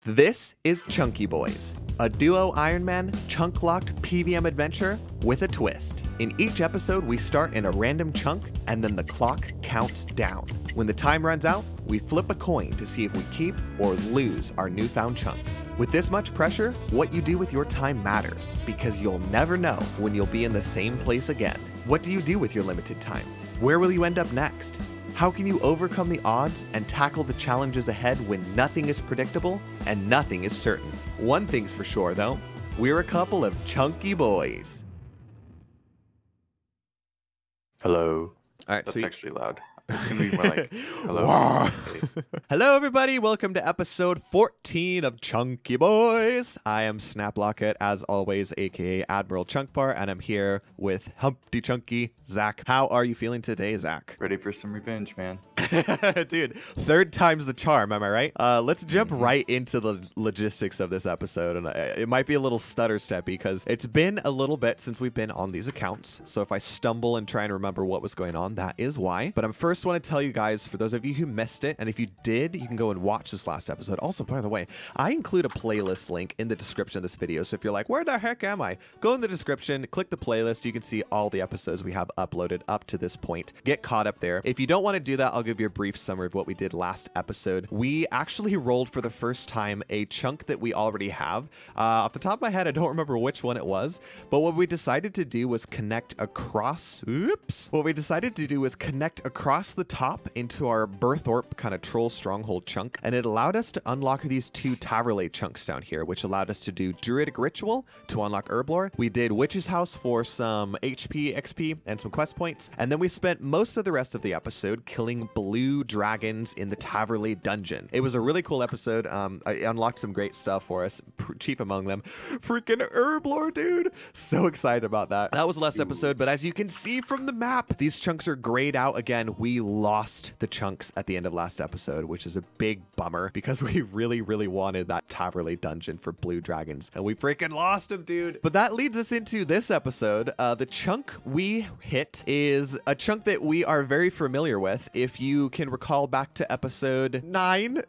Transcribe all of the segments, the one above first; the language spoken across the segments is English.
This is Chunky Boys, a duo Ironman chunk-locked PVM adventure with a twist. In each episode, we start in a random chunk and then the clock counts down. When the time runs out, we flip a coin to see if we keep or lose our newfound chunks. With this much pressure, what you do with your time matters because you'll never know when you'll be in the same place again. What do you do with your limited time? Where will you end up next? How can you overcome the odds and tackle the challenges ahead when nothing is predictable and nothing is certain? One thing's for sure, though. We're a couple of chunky boys. Hello. All right, That's sweet. actually loud. It's going to be more like, hello. Wow. Hey. Hello, everybody. Welcome to episode 14 of Chunky Boys. I am Snaplocket, as always, aka Admiral Chunkbar, and I'm here with Humpty Chunky Zach. How are you feeling today, Zach? Ready for some revenge, man. Dude, third time's the charm, am I right? Let's jump right into the logistics of this episode, and it might be a little stutter steppy because it's been a little bit since we've been on these accounts, so if I stumble and try and remember what was going on, that is why. But I'm first want to tell you guys, for those of you who missed it, and if you did, you can go and watch this last episode. Also, by the way, I include a playlist link in the description of this video, so if you're like, where the heck am I? Go in the description, click the playlist, you can see all the episodes we have uploaded up to this point. Get caught up there. If you don't want to do that, I'll give you a brief summary of what we did last episode. We actually rolled for the first time a chunk that we already have. Off the top of my head, I don't remember which one it was, but what we decided to do was connect across, what we decided to do was connect across the top into our Berthorpe kind of troll stronghold chunk, and it allowed us to unlock these two Taverley chunks down here, which allowed us to do Druidic Ritual to unlock Herblore. We did Witch's House for some HP, XP, and some quest points, and then we spent most of the rest of the episode killing blue dragons in the Taverley dungeon. It was a really cool episode. I unlocked some great stuff for us, chief among them, freaking Herblore, dude. So excited about that. That was the last episode, but as you can see from the map, these chunks are grayed out again. We lost the chunks at the end of last episode, which is a big bummer because we really wanted that Taverley dungeon for blue dragons, and we freaking lost them, dude. But that leads us into this episode. The chunk we hit is a chunk that we are very familiar with. If you can recall back to episode 9.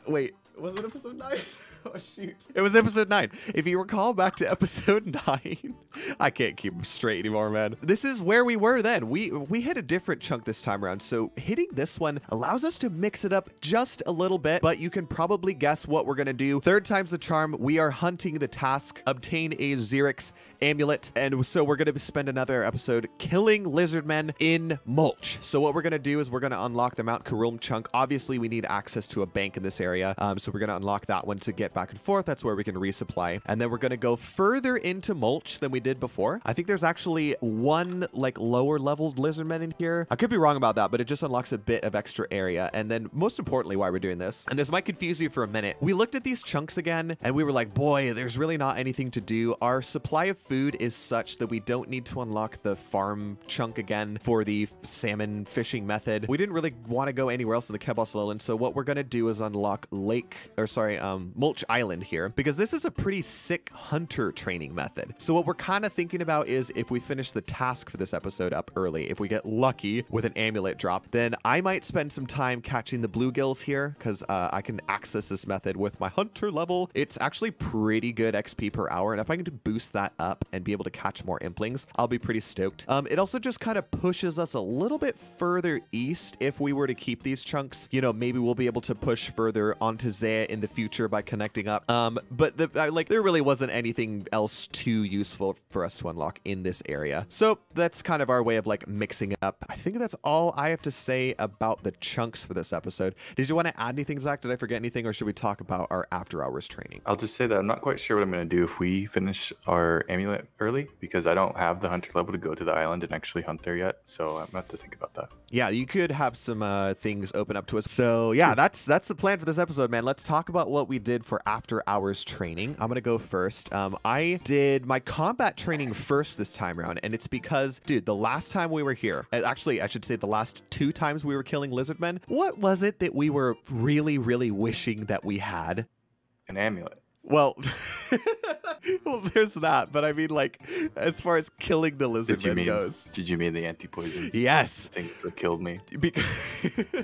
Wait, was it episode 9? Oh, shoot. It was episode 9. If you recall back to episode 9, I can't keep them straight anymore, man. This is where we were then. We hit a different chunk this time around, so hitting this one allows us to mix it up just a little bit, but you can probably guess what we're gonna do. Third time's the charm. We are hunting the task, obtain a Xerix amulet, and so we're gonna spend another episode killing Lizardmen in Mulch. So what we're gonna do is we're gonna unlock the Mount Karum chunk. Obviously, we need access to a bank in this area, so we're gonna unlock that one to get back and forth. That's where we can resupply, and then we're gonna go further into Mulch than we did before. I think there's actually one like lower leveled Lizardmen in here. I could be wrong about that, but it just unlocks a bit of extra area. And then most importantly, why we're doing this, and this might confuse you for a minute, we looked at these chunks again and we were like, boy, there's really not anything to do. Our supply of food is such that we don't need to unlock the farm chunk again for the salmon fishing method. We didn't really want to go anywhere else in the Kebos Lowland, so what we're gonna do is unlock Mulch Island here, because this is a pretty sick hunter training method. So what we're kind of thinking about is if we finish the task for this episode up early, if we get lucky with an amulet drop, then I might spend some time catching the bluegills here, because I can access this method with my hunter level. It's actually pretty good XP per hour, and if I can boost that up and be able to catch more implings, I'll be pretty stoked. It also just kind of pushes us a little bit further east. If we were to keep these chunks, you know, maybe we'll be able to push further onto Zeah in the future by connecting up. But there really wasn't anything else too useful for us to unlock in this area. So that's kind of our way of like mixing it up. I think that's all I have to say about the chunks for this episode. Did you want to add anything, Zach? Did I forget anything, or should we talk about our after hours training? I'll just say that I'm not quite sure what I'm going to do if we finish our amulet early, because I don't have the hunter level to go to the island and actually hunt there yet. So I'm going to have to think about that. Yeah, you could have some things open up to us. So yeah, that's the plan for this episode, man. Let's talk about what we did for after hours training. I'm gonna go first. I did my combat training first this time around, and it's because, dude, the last time we were here, actually I should say the last 2 times we were killing Lizardmen, what was it that we were really wishing that we had? An amulet. Well, Well, there's that, but I mean, like, as far as killing the lizardman goes. Did you mean the anti-poison? Yes. Things that killed me.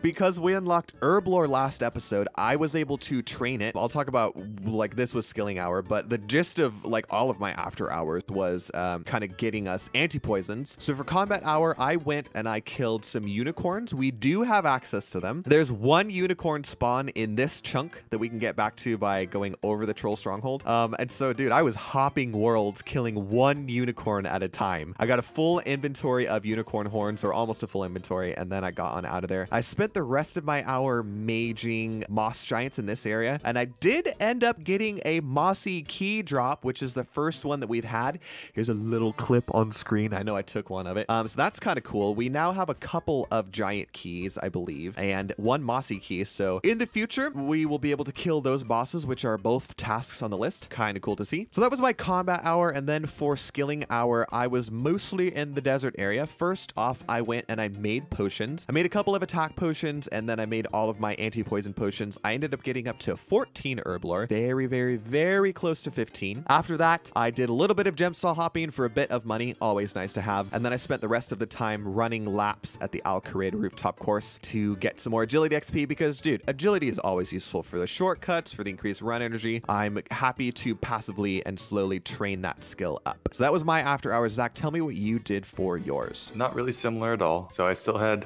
Because we unlocked herb lore last episode, I was able to train it. I'll talk about, like, this was skilling hour, but the gist of, like, all of my after hours was kind of getting us anti-poisons. So for combat hour, I went and I killed some unicorns. We do have access to them. There's one unicorn spawn in this chunk that we can get back to by going over the troll stronghold. And so, dude, I was hopping worlds, killing one unicorn at a time. I got a full inventory of unicorn horns, or almost a full inventory, and then I got on out of there. I spent the rest of my hour maging moss giants in this area, and I did end up getting a mossy key drop, which is the first one that we've had. Here's a little clip on screen. I know I took one of it. So that's kind of cool. We now have a couple of giant keys, I believe, and one mossy key. So in the future, we will be able to kill those bosses, which are both tasks on the list. Kind of cool to see. So that was my combat hour. And then for skilling hour, I was mostly in the desert area. First off, I went and I made potions. I made a couple of attack potions, and then I made all of my anti-poison potions. I ended up getting up to 14 herb lore. Very, very, very close to 15. After that, I did a little bit of gemstone hopping for a bit of money. Always nice to have. And then I spent the rest of the time running laps at the Al-Kharid rooftop course to get some more agility XP because, dude, agility is always useful for the shortcuts, for the increased run energy. I'm happy to passively and slowly train that skill up. So that was my after hours. Zach, tell me what you did for yours. Not really similar at all. So I still had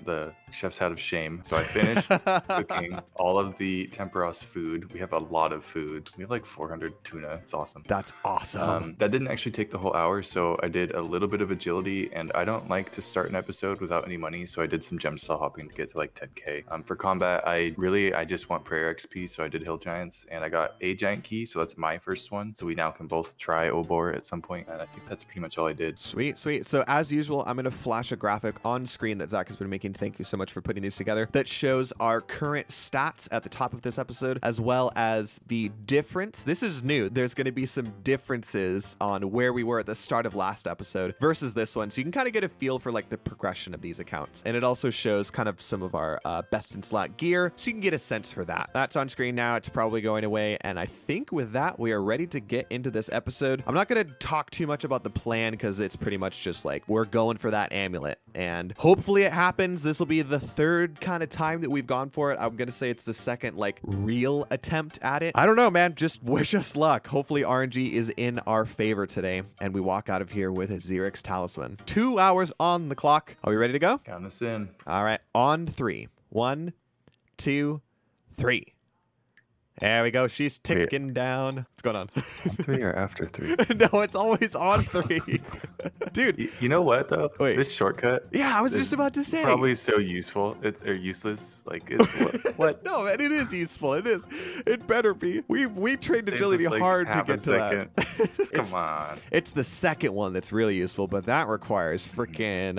the chef's hat of shame. So I finished cooking all of the Temperos food. We have a lot of food. We have like 400 tuna. It's awesome. That's awesome. That didn't actually take the whole hour. So I did a little bit of agility, and I don't like to start an episode without any money. So I did some gemstone hopping to get to like 10K. For combat, I just want prayer XP. So I did hill giants, and I got a giant key. So that's my first one. So we now can both try Obor at some point. And I think that's pretty much all I did. Sweet, sweet. So as usual, I'm going to flash a graphic on screen that Zach has been making. Thank you so much for putting these together. That shows our current stats at the top of this episode, as well as the difference. This is new. There's going to be some differences on where we were at the start of last episode versus this one. So you can kind of get a feel for like the progression of these accounts. And it also shows kind of some of our best in slot gear. So you can get a sense for that. That's on screen now. It's probably going away. And I think with that, we are ready to get into this episode. I'm not going to talk too much about the plan because it's pretty much just like we're going for that amulet. And hopefully it happens. This will be the third kind of time that we've gone for it. I'm going to say it's the second like real attempt at it. I don't know, man. Just wish us luck. Hopefully RNG is in our favor today. And we walk out of here with a Xerix talisman. 2 hours on the clock. Are we ready to go? Count us in. All right. On 3. 1, 2, 3. There we go. She's ticking down. What's going on? On 3 or after 3? No, it's always on 3. Dude. You know what, though? Wait. This shortcut. Yeah, I was just about to say. Probably so useful. It's or useless. Like, it's, what? No, man, it is useful. It is. It better be. We trained agility like hard to get to that. Come on. It's the second one that's really useful, but that requires freaking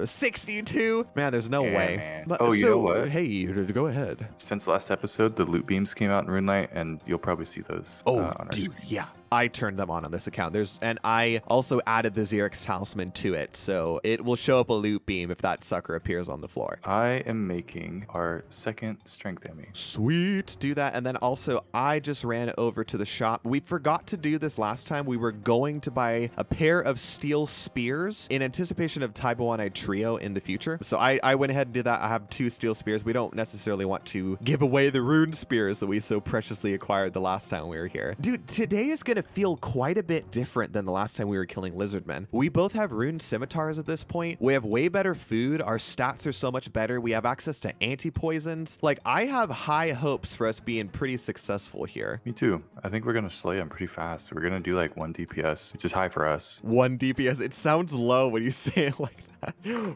62. Man, there's no way. Man. But, you know what? Hey, go ahead. Since last episode, the loot beams came out in Runelight, and you'll probably see those. Oh, on our dude, screens. yeah. I turned them on this account. And I also added the Xerix talisman to it, so it will show up a loot beam if that sucker appears on the floor. I am making our second strength Emmy. Sweet, do that. And then also, I just ran over to the shop. We forgot to do this last time. We were going to buy a pair of steel spears in anticipation of Taibawanai Trio in the future. So I went ahead and did that. I have 2 steel spears. We don't necessarily want to give away the rune spears that we so preciously acquired the last time we were here. Dude, today is going to feel quite a bit different than the last time we were killing lizardmen. We both have rune scimitars at this point. We have way better food. Our stats are so much better. We have access to anti-poisons. Like, I have high hopes for us being pretty successful here. Me too. I think we're going to slay them pretty fast. We're going to do like 1 DPS, which is high for us. 1 DPS. It sounds low when you say it like that.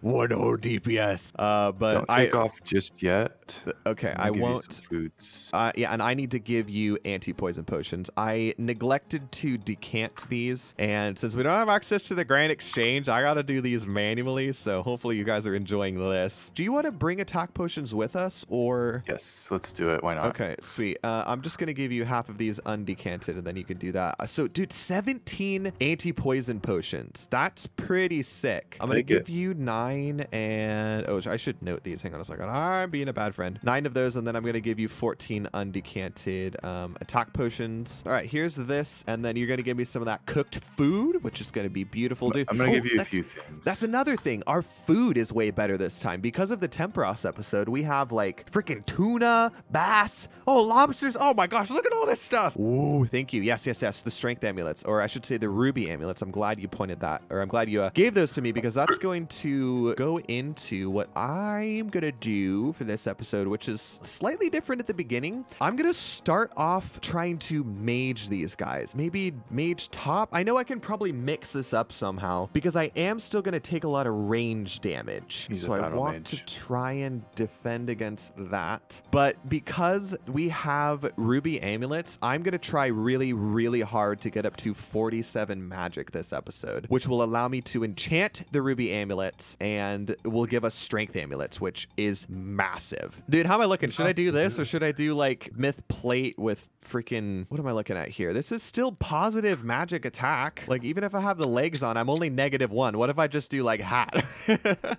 1 DPS. But don't take off just yet. Okay, I won't. Foods. Yeah, and I need to give you anti-poison potions. I neglected to decant these, and since we don't have access to the Grand Exchange, I gotta do these manually. So hopefully you guys are enjoying this. Do you want to bring attack potions with us, or? Yes, let's do it. Why not? Okay, sweet. I'm just gonna give you half of these undecanted, and then you can do that. So, dude, 17 anti-poison potions. That's pretty sick. I'm gonna give you 9, and I should note these. Hang on a second. I'm being a bad friend. 9 of those, and then I'm going to give you 14 undecanted attack potions. All right, here's this, and then you're going to give me some of that cooked food, which is going to be beautiful, dude. I'm going to give you a few things. That's another thing. Our food is way better this time. Because of the Temperos episode, we have like freaking tuna, bass, lobsters. Oh my gosh, look at all this stuff. Ooh, thank you. Yes, yes, yes. The strength amulets, or I should say the ruby amulets. I'm glad you pointed that, or I'm glad you gave those to me, because that's going to go into what I'm going to do for this episode, which is slightly different at the beginning. I'm going to start off trying to mage these guys. Maybe mage top. I know I can probably mix this up somehow, because I am still going to take a lot of range damage. So I want to try and defend against that. But because we have ruby amulets, I'm going to try really, really hard to get up to 47 magic this episode, which will allow me to enchant the ruby amulets and will give us strength amulets, which is massive. Dude, how am I looking? Should I do this, or should I do like myth plate with freaking, what am I looking at here? This is still positive magic attack. Like, even if I have the legs on, I'm only -1. What if I just do like hat?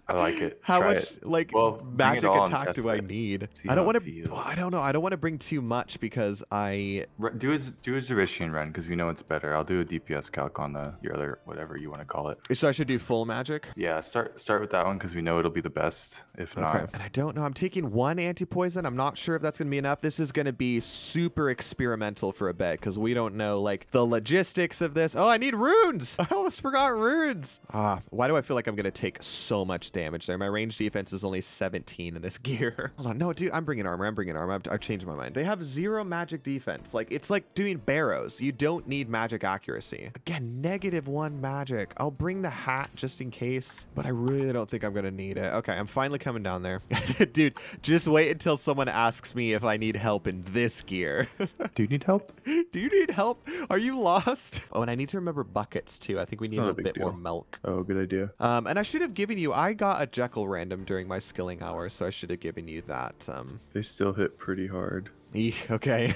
I like it. How much like magic attack do I need? I don't want to, I don't know. I don't want to bring too much, because I do a Zerician run, because we know it's better. I'll do a DPS calc on your other, whatever you want to call it. So I should do full magic? Yeah, start with that one, because we know it'll be the best. If not, and I don't know. I'm taking 1 anti-poison. I'm not sure if that's going to be enough. This is going to be super experimental for a bit, because we don't know like the logistics of this. Oh, I need runes. I almost forgot runes. Why do I feel like I'm going to take so much damage there? My range defense is only 17 in this gear. Hold on. No, dude, I'm bringing armor. I've changed my mind. They have 0 magic defense. Like, it's like doing barrows. You don't need magic accuracy. Again, -1 magic. I'll bring the hat just in case, but I really don't think I'm going to need it. Okay, I'm finally coming down there. Dude, just wait until someone asks me if I need help in this gear. Do you need help? Do you need help? Are you lost? Oh, and I need to remember buckets too. I think we need a bit more milk. Oh, good idea. And I should have given you, I got a Jekyll random during my skilling hour, so I should have given you that. They still hit pretty hard. Okay.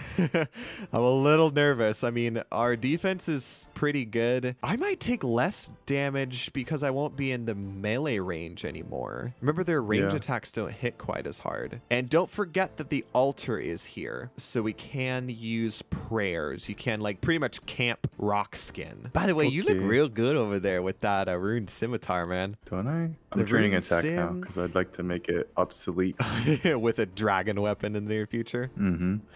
I'm a little nervous. I mean, our defense is pretty good. I might take less damage because I won't be in the melee range anymore. Remember, their range attacks don't hit quite as hard. And don't forget that the altar is here, so we can use prayers. You can like pretty much camp rock skin. By the way, you look real good over there with that rune scimitar, man. Don't I? I'm training attack now, because I'd like to make it obsolete. With a dragon weapon in the near future.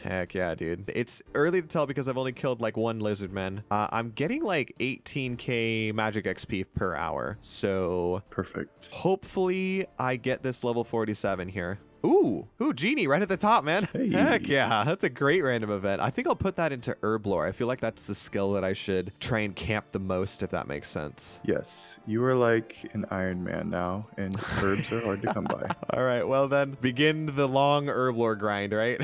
Heck yeah, dude. It's early to tell because I've only killed like 1 lizardman. I'm getting like 18k magic XP per hour. So perfect. Hopefully I get this level 47 here. Ooh, genie right at the top, man. Hey. Heck yeah, that's a great random event. I think I'll put that into herb lore. I feel like that's the skill that I should try and camp the most, if that makes sense. Yes, you are like an Iron Man now, and herbs are hard to come by. All right, well then, begin the long herb lore grind, right?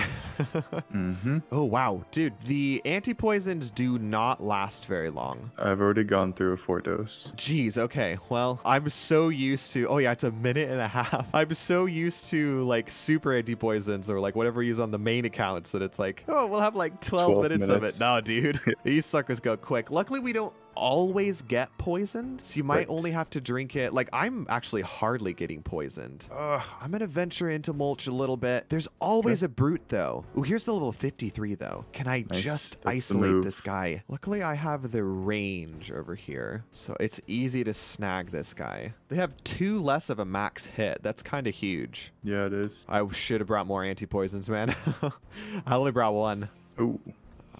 Oh, wow. Dude, the anti-poisons do not last very long. I've already gone through a 4 dose. Jeez, okay. Well, I'm so used to, oh yeah, it's a minute and a half. I'm so used to like super anti-poisons or like whatever we use on the main accounts that it's like, oh, we'll have like 12 minutes of it. No, dude. These suckers go quick. Luckily, we don't always get poisoned, so you might only have to drink it. Like, I'm actually hardly getting poisoned. I'm gonna venture into mulch a little bit. There's always a brute though. Oh, here's the level 53 though. Can I just isolate this guy? Luckily, I have the range over here, so it's easy to snag this guy. They have 2 less of a max hit. That's kind of huge. Yeah, it is. I should have brought more anti-poisons, man. I only brought 1. Ooh.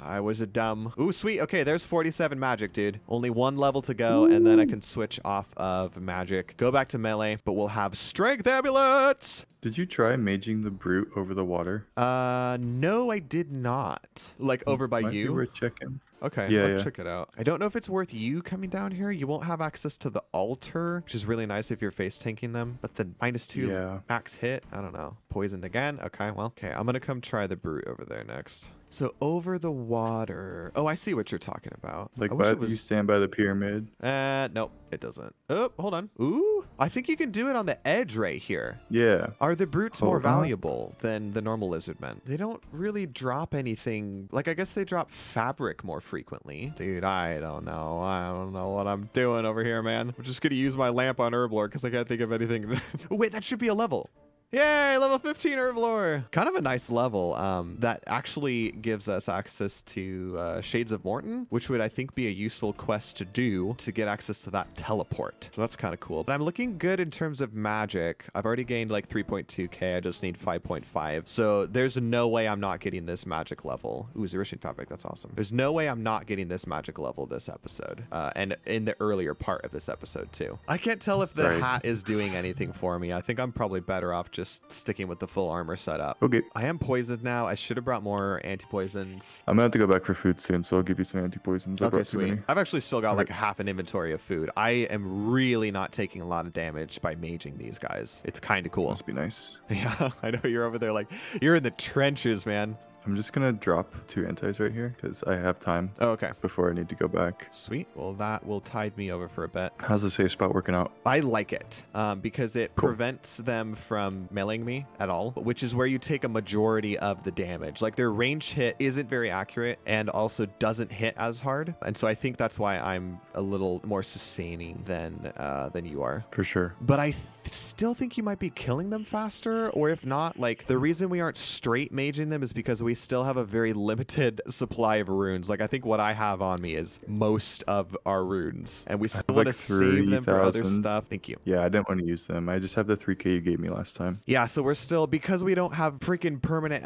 I was a dumb. Ooh, sweet. Okay, there's 47 magic, dude. Only 1 level to go, and then I can switch off of magic. Go back to melee, but we'll have strength amulets. Did you try maging the brute over the water? No, I did not. Like, over by Might you? Be worth checking. Okay, yeah, check it out. I don't know if it's worth you coming down here. You won't have access to the altar, which is really nice if you're face tanking them. But the -2 max hit, I don't know. Poisoned again? Okay, well, okay. I'm going to come try the brute over there next. So over the water. Oh, I see what you're talking about. Like, you stand by the pyramid? Nope, it doesn't. Oh, hold on. Ooh, I think you can do it on the edge right here. Yeah. Are the brutes more valuable than the normal lizardmen? They don't really drop anything. Like, I guess they drop fabric more frequently. Dude, I don't know. I don't know what I'm doing over here, man. I'm just going to use my lamp on herblore because I can't think of anything. Oh, wait, that should be a level. Yay, level 15 Herblore. Kind of a nice level that actually gives us access to Shades of Morton, which would, I think, be a useful quest to do to get access to that teleport. So that's kind of cool. But I'm looking good in terms of magic. I've already gained like 3.2k. I just need 5.5. So there's no way I'm not getting this magic level. Ooh, Zerushian Fabric. That's awesome. There's no way I'm not getting this magic level this episode. And in the earlier part of this episode too. I can't tell if the hat is doing anything for me. I think I'm probably better off just sticking with the full armor setup. Okay. I am poisoned now. I should have brought more anti-poisons. I'm gonna have to go back for food soon, so I'll give you some anti-poisons. Okay, sweet. I've actually still got like half an inventory of food. I am really not taking a lot of damage by maging these guys. It's kind of cool. Must be nice. Yeah, I know you're over there like, you're in the trenches, man. I'm just gonna drop 2 antis right here because I have time. Oh, okay. Before I need to go back. Sweet. Well, that will tide me over for a bit. How's the safe spot working out? I like it because it prevents them from meleeing me at all, which is where you take a majority of the damage. Like their range hit isn't very accurate and also doesn't hit as hard. And so I think that's why I'm a little more sustaining than you are. For sure. But I still think you might be killing them faster, or if not, like the reason we aren't straight maging them is because we still have a very limited supply of runes. Like I think what I have on me is most of our runes, and we still want to save them for other stuff. Thank you. Yeah, I didn't want to use them. I just have the 3k you gave me last time. Yeah, so we're still, because we don't have freaking permanent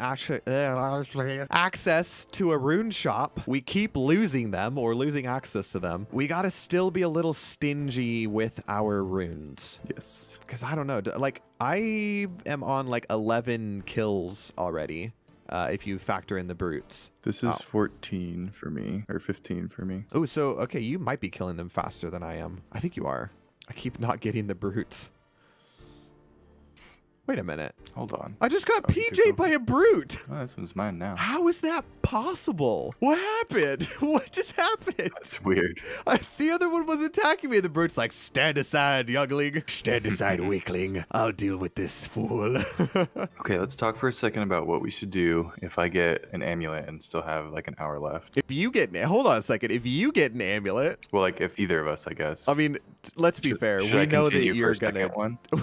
access to a rune shop, we keep losing them or losing access to them. We gotta still be a little stingy with our runes. Yes. Because I don't know, like I am on like 11 kills already. If you factor in the brutes. This is 14 for me, or 15 for me. Oh, so, okay, you might be killing them faster than I am. I think you are. I keep not getting the brutes. Wait a minute. Hold on. I just got PJ'd by a brute. Oh, this one's mine now. How is that possible? What happened? What just happened? That's weird. The other one was attacking me. The brute's like, stand aside, youngling. Stand aside, weakling. I'll deal with this fool. Okay, let's talk for a second about what we should do if I get an amulet and still have like an hour left. If you get, hold on a second. If you get an amulet. Well, like if either of us, I guess. I mean, let's be fair. We know that you're gonna.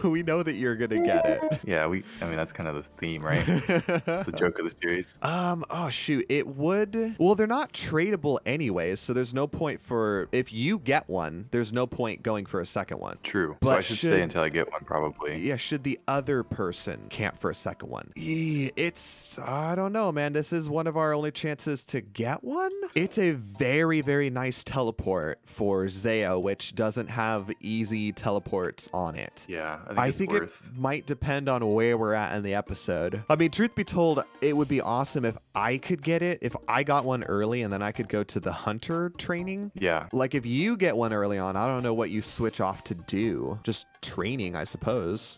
We know that you're gonna get it. Yeah, I mean, that's kind of the theme, right? It's the joke of the series. Oh shoot, it would. Well, they're not tradable anyways, so there's no point for, if you get one, there's no point going for a second one. True. But so I should stay until I get one, probably. Yeah, should the other person camp for a second one? It's, I don't know, man. This is one of our only chances to get one. It's a very, very nice teleport for Zeah, which doesn't have easy teleports on it. Yeah, I think it might depend on where we're at in the episode. I mean, truth be told, it would be awesome if I could get it, if I got one early and then I could go to the hunter training. Yeah. Like if you get one early on, I don't know what you switch off to do. Just training, I suppose.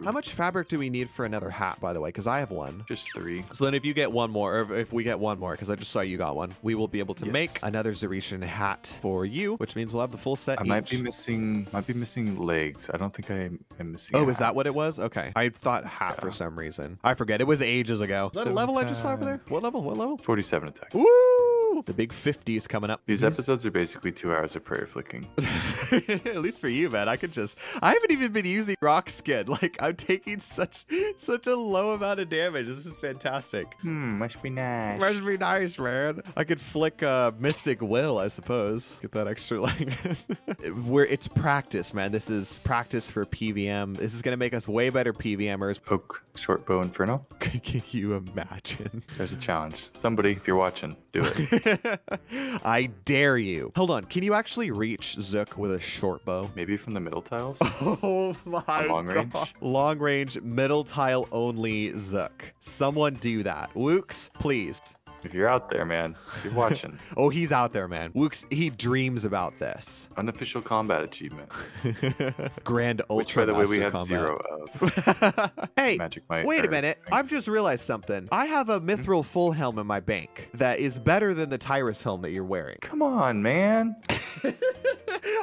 How much fabric do we need for another hat, by the way? Because I have one. Just 3. So then if you get one more, or if we get one more, because I just saw you got one, we will be able to make another Zerushian hat for you, which means we'll have the full set. I might be missing legs. I don't think I am missing. Oh, is that what it was? Okay. I thought hat for some reason. I forget. It was ages ago. Is that a level I just saw over there? What level? What level? 47 attack. Woo! The big 50s coming up. These episodes are basically 2 hours of prayer flicking. At least for you, man. I haven't even been using rock skin. Like, I'm taking such a low amount of damage. This is fantastic. Must be nice. Must be nice, man. I could flick Mystic Will, I suppose. Get that extra, like, it's practice, man. This is practice for PVM. This is going to make us way better PVMers. Poke, short bow, inferno. Can you imagine? There's a challenge. Somebody, if you're watching, do it. I dare you. Hold on. Can you actually reach Zook with a short bow? Maybe from the middle tiles? Oh my long God. range? Long range, middle tile only Zook. Someone do that. Wooks, please. If you're out there, man, if you're watching. Oh, he's out there, man. Wooks, he dreams about this. Unofficial combat achievement. Grand Ultra Which, by the way, we have combat. 0 of. Hey, Magic Might. wait a minute. I've just realized something. I have a Mithril full helm in my bank that is better than the Tyrus helm that you're wearing. Come on, man.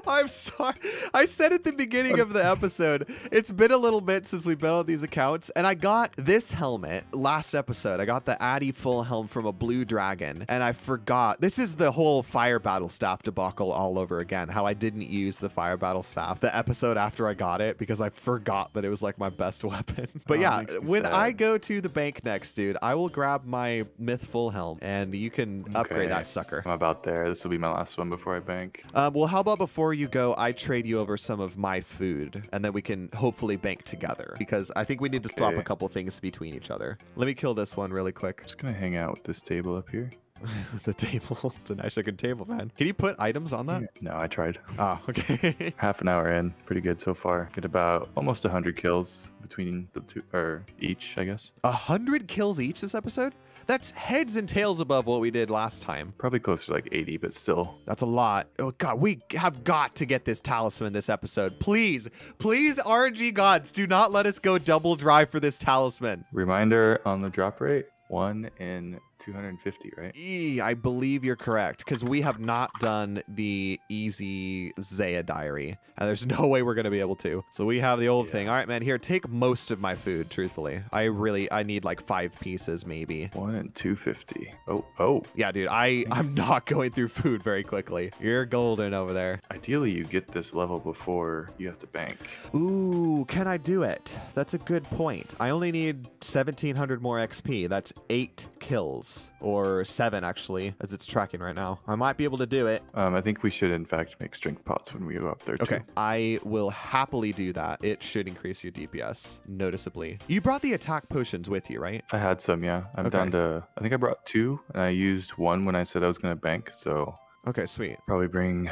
I'm sorry. I said at the beginning of the episode, it's been a little bit since we've been on these accounts, and I got this helmet last episode. I got the Addy full helm from a blue dragon, and I forgot. This is the whole fire battle staff debacle all over again, how I didn't use the fire battle staff the episode after I got it because I forgot that it was like my best weapon. But yeah, when I go to the bank next, dude, I will grab my myth full helm, and you can upgrade that sucker. I'm about there. This will be my last one before I bank. Well, how about before you go, I trade you over some of my food, and then we can hopefully bank together, because I think we need to swap a couple things between each other. Let me kill this one really quick. Just gonna hang out with this table up here. The table. It's a nice looking table, man. Can you put items on that? No, I tried. Oh, okay. Half an hour in. Pretty good so far. Get about almost 100 kills between the two, or each, I guess. 100 kills each this episode? That's heads and tails above what we did last time. Probably closer to like 80, but still. That's a lot. Oh, God, we have got to get this talisman this episode. Please, please, RNG gods, do not let us go double dry for this talisman. Reminder on the drop rate, 1 in 250, right? I believe you're correct, because we have not done the easy Zeah diary, and there's no way we're going to be able to. So we have the old thing. All right, man, here, take most of my food, truthfully. I need like 5 pieces, maybe. 1 in 250. Oh. Yeah, dude, I'm not going through food very quickly. You're golden over there. Ideally, you get this level before you have to bank. Ooh, can I do it? That's a good point. I only need 1,700 more XP. That's 8 kills. Or 7, actually, as it's tracking right now. I might be able to do it. I think we should, in fact, make strength pots when we go up there, too. Okay, I will happily do that. It should increase your DPS noticeably. You brought the attack potions with you, right? I had some, yeah. I'm down to, I think I brought 2, and I used 1 when I said I was going to bank, so... Okay, sweet. Probably bring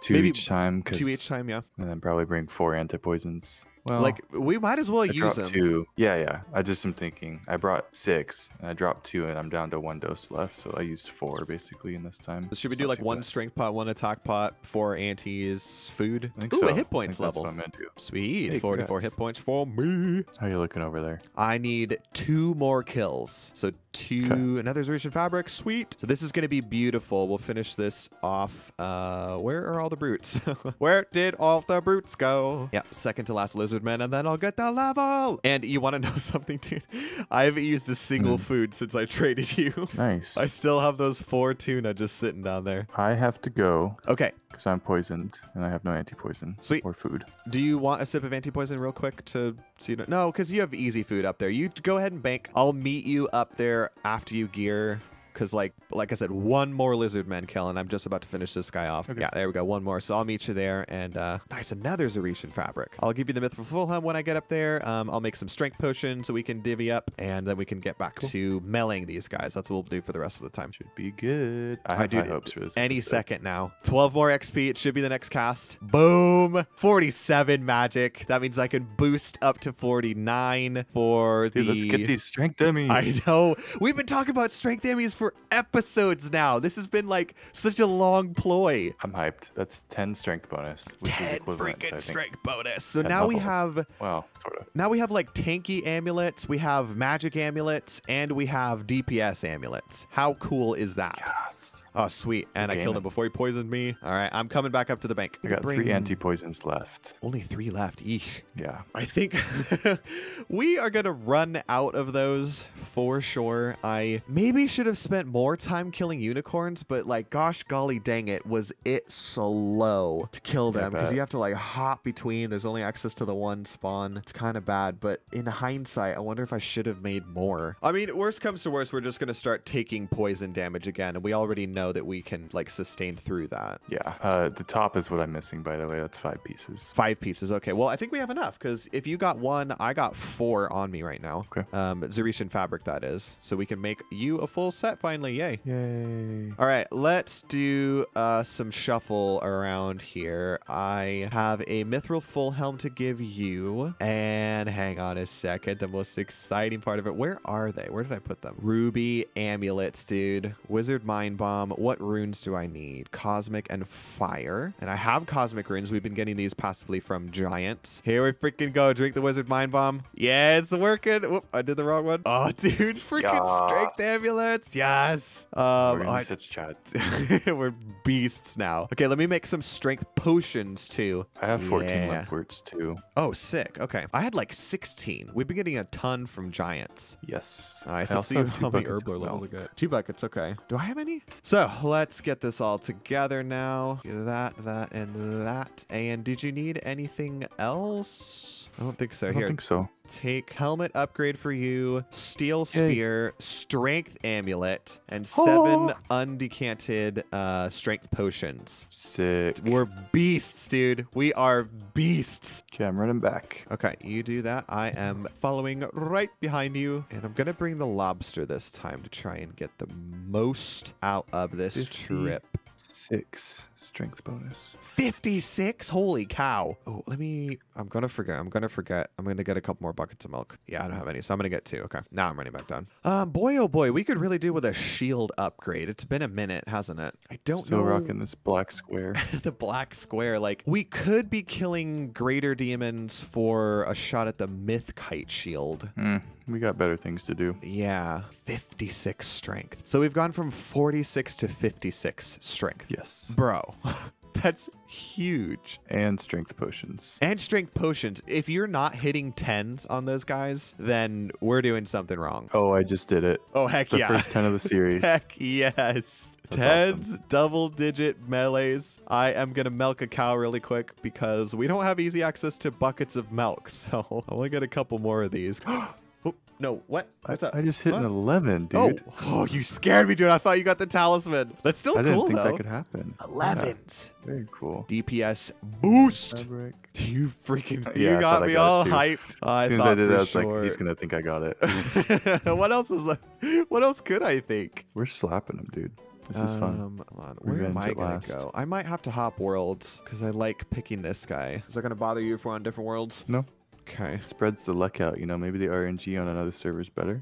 2 Maybe each time. 2 each time, yeah. And then probably bring 4 anti-poisons. Well, like, we might as well use them. 2. Yeah. I just am thinking. I brought 6, and I dropped 2, and I'm down to 1 dose left. So I used 4 basically in this time. Should we do like 1 strength pot, 1 attack pot, 4 antis, food? I think Ooh, so. a hit points That's level. what I'm gonna do. Sweet. Hey, 44 hit points for me. How are you looking over there? I need 2 more kills. So 2, another Zerishan fabric. Sweet. So this is going to be beautiful. We'll finish this off. Where are all the brutes? Where did all the brutes go? Yeah, second to last Lizardmen, and then I'll get the level. And you want to know something, dude? I haven't used a single food since I traded you. Nice. I still have those 4 tuna just sitting down there. I have to go. Okay. Because I'm poisoned, and I have no anti-poison. Sweet. Or food. Do you want a sip of anti-poison real quick to so you know? No, because you have easy food up there. You go ahead and bank. I'll meet you up there after you gear. Because like I said, 1 more Lizardman kill, and I'm just about to finish this guy off. Okay. Yeah, there we go. 1 more. So I'll meet you there. And nice, another Zerishan fabric. I'll give you the Mythical Fulham when I get up there. I'll make some strength potions so we can divvy up, and then we can get back to meleeing these guys. That's what we'll do for the rest of the time. Should be good. I have high hopes for this. Any second now. 12 more XP. It should be the next cast. Boom. 47 magic. That means I can boost up to 49 for Dude, let's get these strength enemies. I know. We've been talking about strength enemies for episodes now. This has been like such a long ploy. I'm hyped. That's 10 strength bonus. 10 freaking strength bonus. So now we have, well, sort of. Now we have like tanky amulets, we have magic amulets, and we have DPS amulets. How cool is that? Yes. Oh, sweet. And I killed him before he poisoned me. All right, I'm coming back up to the bank. I got 3 anti-poisons left. Only 3 left. Eesh. Yeah. I think we are going to run out of those for sure. I maybe should have spent more time killing unicorns, but like, gosh golly dang it, was it slow to kill them because you have to like hop between. There's only access to the 1 spawn. It's kind of bad, but in hindsight, I wonder if I should have made more. I mean, worst comes to worst, we're just going to start taking poison damage again, and we already know that we can like sustain through that. Yeah. The top is what I'm missing, by the way. That's 5 pieces. 5 pieces. Okay. Well, I think we have enough because if you got 1, I got 4 on me right now. Okay. Zerishan fabric, that is. So we can make you a full set finally. Yay. Yay. All right. Let's do some shuffle around here. I have a mithril full helm to give you. And hang on a second. The most exciting part of it. Where are they? Where did I put them? Ruby amulets, dude. Wizard mind bomb. What runes do I need? Cosmic and fire. And I have cosmic runes. We've been getting these passively from giants. Here we freaking go. Drink the wizard mind bomb. Yeah, it's working. Whoop, I did the wrong one. Oh, dude, freaking strength amulets. Yes. We're in such chat. We're beasts now. Okay, let me make some strength potions too. I have 14 limpworts too. Oh, sick. Okay. I had like 16. We've been getting a ton from giants. Yes. All right, so let's see how many herbler levels I got. 2 buckets, okay. Do I have any? So let's get this all together now. That, and that. And did you need anything else? I don't think so. I don't think so. Take helmet upgrade for you, steel spear, strength amulet, and 7 undecanted strength potions. Sick. We're beasts, dude. We are beasts. Okay, I'm running back. Okay, you do that. I am following right behind you, and I'm gonna bring the lobster this time to try and get the most out of this trip. 6 strength bonus. 56? Holy cow. Oh, I'm gonna forget. I'm gonna get a couple more buckets of milk. Yeah, I don't have any, so I'm gonna get 2. Okay, now I'm running back down. Boy, oh boy, we could really do with a shield upgrade. It's been a minute, hasn't it? I don't know. Still rocking this black square. The black square. Like, we could be killing greater demons for a shot at the myth kite shield. We got better things to do. Yeah, 56 strength. So we've gone from 46 to 56 strength. Yes. Bro, that's huge. And strength potions. And strength potions. If you're not hitting 10s on those guys, then we're doing something wrong. Oh, I just did it. Oh, heck the yeah. The first 10 of the series. Heck yes. That's 10s, awesome. double-digit melees. I am going to milk a cow really quick because we don't have easy access to buckets of milk. So I want to get a couple more of these. Oh, no, what? What's up? I just hit an 11, dude. Oh, you scared me, dude. I thought you got the talisman. That's still I cool, didn't think though. that could happen. 11s. Yeah, very cool. DPS boost. Fabric. You freaking, Yeah, you got me all it hyped. I As soon as thought I did it, I was sure. like, he's going to think I got it. What else could I think? We're slapping him, dude. This is fun. Hold on. Where am I going to go? I might have to hop worlds because I like picking this guy. Is that going to bother you if we're on different worlds? No. Okay. Spreads the luck out, you know, maybe the RNG on another server is better.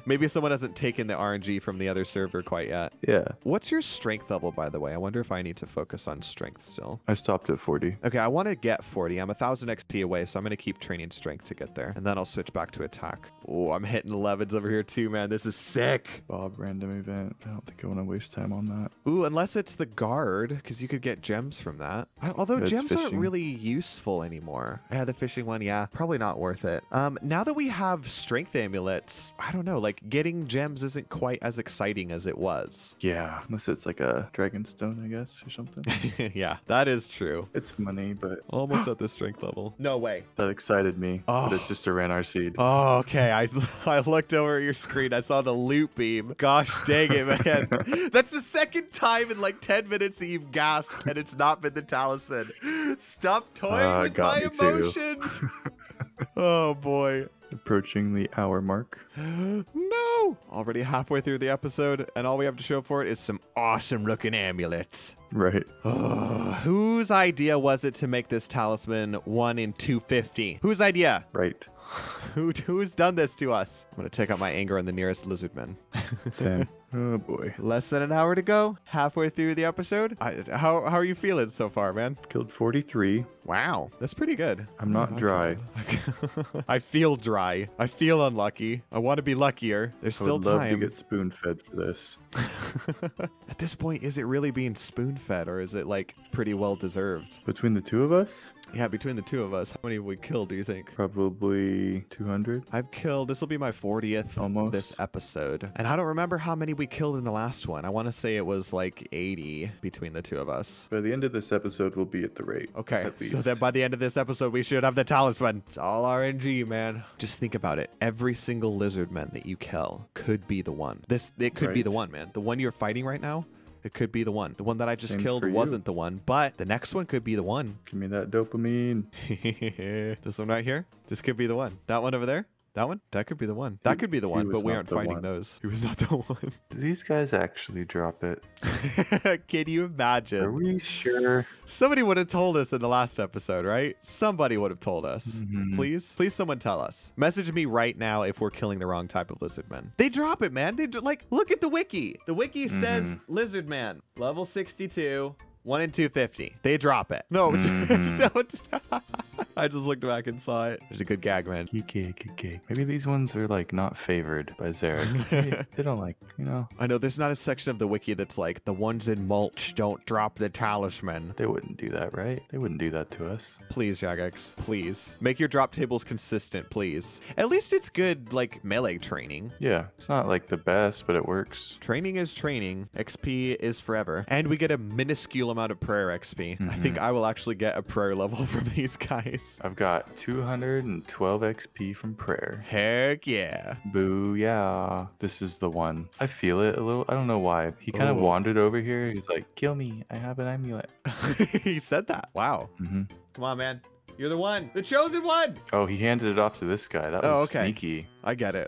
Maybe someone hasn't taken the RNG from the other server quite yet. Yeah. What's your strength level, by the way? I wonder if I need to focus on strength still. I stopped at 40. Okay, I want to get 40. I'm 1,000 XP away, so I'm going to keep training strength to get there. And then I'll switch back to attack. Oh, I'm hitting 11s over here too, man. This is sick. Bob random event. I don't think I want to waste time on that. Ooh, unless it's the guard, because you could get gems from that. Although gems aren't really useful anymore. Yeah, the fishing one, yeah. Probably not worth it. Now that we have strength amulets, I don't know, like getting gems isn't quite as exciting as it was. Yeah, unless it's like a dragon stone, I guess, or something. Yeah, that is true. It's money, but Almost at the strength level. No way. that excited me. Oh. But it's just a Ranar seed. Oh, okay. I looked over at your screen. I saw the loot beam. Gosh dang it, man. That's the second time in like 10 minutes that you've gasped and it's not been the talisman. Stop toying with my emotions. Oh, boy. Approaching the hour mark. No! Already halfway through the episode, and all we have to show for it is some awesome-looking amulets. Right. Whose idea was it to make this talisman 1 in 250? Whose idea? Right. Who's done this to us? I'm gonna take out my anger on the nearest lizardmen. Same. Oh boy. Less than an hour to go. Halfway through the episode. How are you feeling so far, man? Killed 43. Wow, that's pretty good. I'm not dry. I feel dry. I feel unlucky. I want to be luckier. There's still I would love time. to get spoon fed for this. At this point, is it really being spoon fed or is it like pretty well deserved? Between the two of us? Yeah, between the two of us, how many have we killed, do you think? Probably 200. I've killed, this will be my 40th Almost. this episode. And I don't remember how many we killed in the last one. I want to say it was like 80 between the two of us. By the end of this episode, we'll be at the rate. Okay, At least. so then by the end of this episode, we should have the talisman. It's all RNG, man. Just think about it. Every single lizardman that you kill could be the one. It could be the one, man. The one you're fighting right now, it could be the one. The one that I just Same killed for you. wasn't the one, but the next one could be the one. Give me that dopamine. This one right here, this could be the one. That one over there, That one? That could be the one. That could be the one, but we aren't finding those. He was not the one. Do these guys actually drop it? Can you imagine? Are we sure? Somebody would have told us in the last episode, right? Somebody would have told us. Please someone tell us. Message me right now if we're killing the wrong type of lizardmen. They drop it, man. Like, look at the wiki. The wiki says Lizardman, level 62. 1 in 250. They drop it. No, don't. I just looked back and saw it. There's a good gag, man. Good. Maybe these ones are like not favored by Zarek. They don't like, you know. I know there's not a section of the wiki that's like the ones in mulch don't drop the talisman. They wouldn't do that, right? They wouldn't do that to us. Please, Jagex. Please. Make your drop tables consistent, please. At least it's good, like, melee training. Yeah, it's not like the best, but it works. Training is training. XP is forever. And we get a minuscule amount of prayer XP. I think I will actually get a prayer level from these guys. I've got 212 XP from prayer. Heck yeah. Booyah. This is the one. I feel it a little. I don't know why. He kind of wandered over here. He's like, kill me. I have an amulet. He said that. Wow. Come on, man. You're the one. The chosen one. Oh, he handed it off to this guy. That was sneaky. I get it.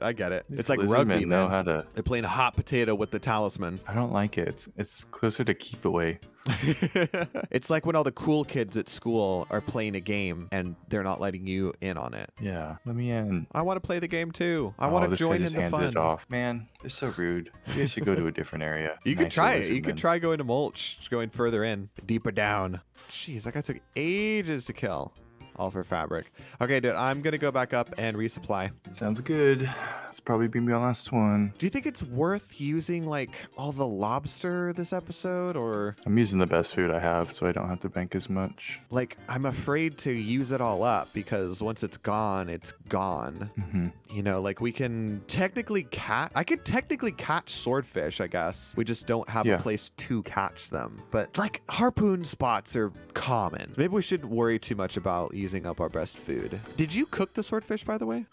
These It's like Lizardmen rugby, man. know how to... They're playing hot potato with the talisman. I don't like it. It's closer to keep away. It's like when all the cool kids at school are playing a game and they're not letting you in on it. Yeah, let me in. I want to play the game too. I want to join in the fun. It off. Man, they're so rude. Maybe I should go to a different area. You could try it. You could try going to mulch, going further in, deeper down. Jeez, that guy took ages to kill. All for fabric. Okay, dude, I'm gonna go back up and resupply. Sounds good. It's probably been my last one. Do you think it's worth using like all the lobster this episode, or? I'm using the best food I have, so I don't have to bank as much. Like, I'm afraid to use it all up because once it's gone, it's gone. You know, like we can technically catch. I could technically catch swordfish, I guess. We just don't have a place to catch them. But like harpoon spots are common. Maybe we shouldn't worry too much about using up our best food. Did you cook the swordfish, by the way?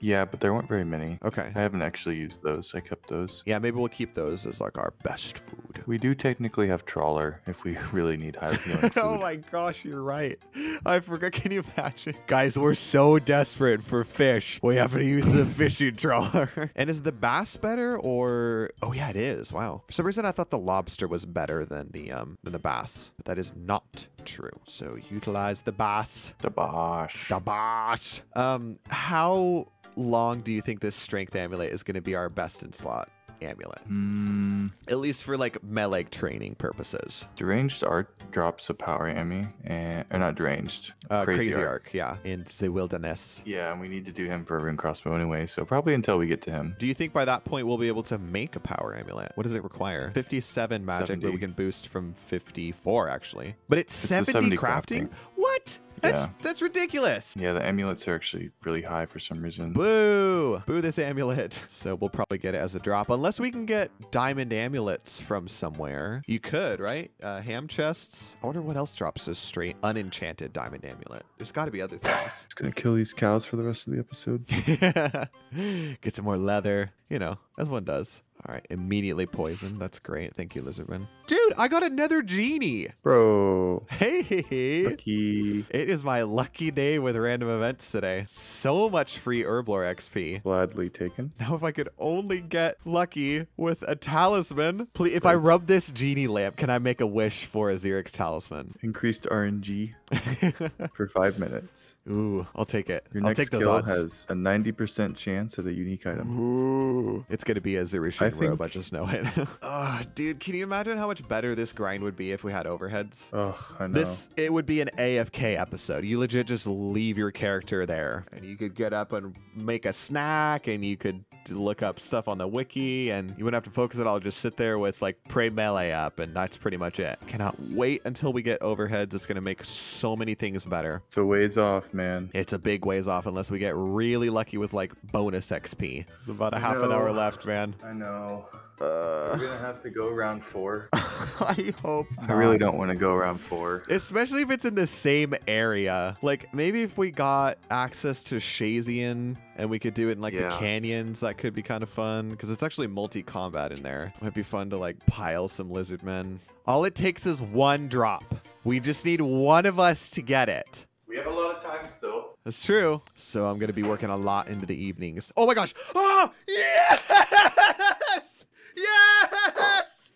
Yeah, but there weren't very many. Okay. I haven't actually used those. I kept those. Yeah, maybe we'll keep those as like our best food. We do technically have trawler if we really need high healing food. Oh my gosh, you're right. I forgot. Can you imagine? Guys, we're so desperate for fish. We have to use the fishing trawler. And is the bass better or? Oh yeah, it is. Wow. For some reason, I thought the lobster was better than the bass, but that is not true. So utilize the bass. The bosh. The bosh. How long do you think this strength amulet is going to be our best in slot amulet? At least for like melee training purposes. Deranged Arc drops a power ammy, or not deranged. Crazy arc, yeah, in the wilderness. Yeah, and we need to do him for a rune crossbow anyway, so probably until we get to him. Do you think by that point we'll be able to make a power amulet? What does it require? 57 magic, 70. but we can boost from 54 actually. But it's 70 crafting? What? That's ridiculous. Yeah, the amulets are actually really high for some reason. Boo! Boo this amulet. So we'll probably get it as a drop. Unless we can get diamond amulets from somewhere. You could, right? Ham chests. I wonder what else drops a straight unenchanted diamond amulet. There's got to be other things. Just gonna kill these cows for the rest of the episode. Get some more leather. You know, as one does. All right, immediately poisoned. That's great. Thank you, Lizardman. Dude, I got another genie. Bro. Hey. Lucky. It is my lucky day with random events today. So much free Herblore XP. Gladly taken. Now if I could only get lucky with a talisman. Please, if I rub this genie lamp, can I make a wish for a Xerix talisman? Increased RNG for 5 minutes. Ooh, I'll take it. Your I'll next take those skill odds. has a 90% chance at a unique item. Ooh. It's going to be a Zerushin robe, I just know it. Oh, dude, can you imagine how much better this grind would be if we had overheads? Oh, I know. It would be an AFK episode. You legit just leave your character there and you could get up and make a snack and you could look up stuff on the wiki and you wouldn't have to focus at all. Just sit there with like pray melee up and that's pretty much it. Cannot wait until we get overheads. It's going to make so many things better. It's a ways off, man. It's a big ways off unless we get really lucky with like bonus XP. It's about a half an hour left, man. I know. We're gonna have to go round 4. I hope not. I really don't want to go round 4. Especially if it's in the same area. Like, maybe if we got access to Shazian and we could do it in, like, the canyons, that could be kind of fun. Because it's actually multi-combat in there. Might be fun to, like, pile some Lizardmen. All it takes is one drop. We just need one of us to get it. We have a lot of time still. That's true. So I'm going to be working a lot into the evenings. Oh my gosh. Oh, yes! Yes!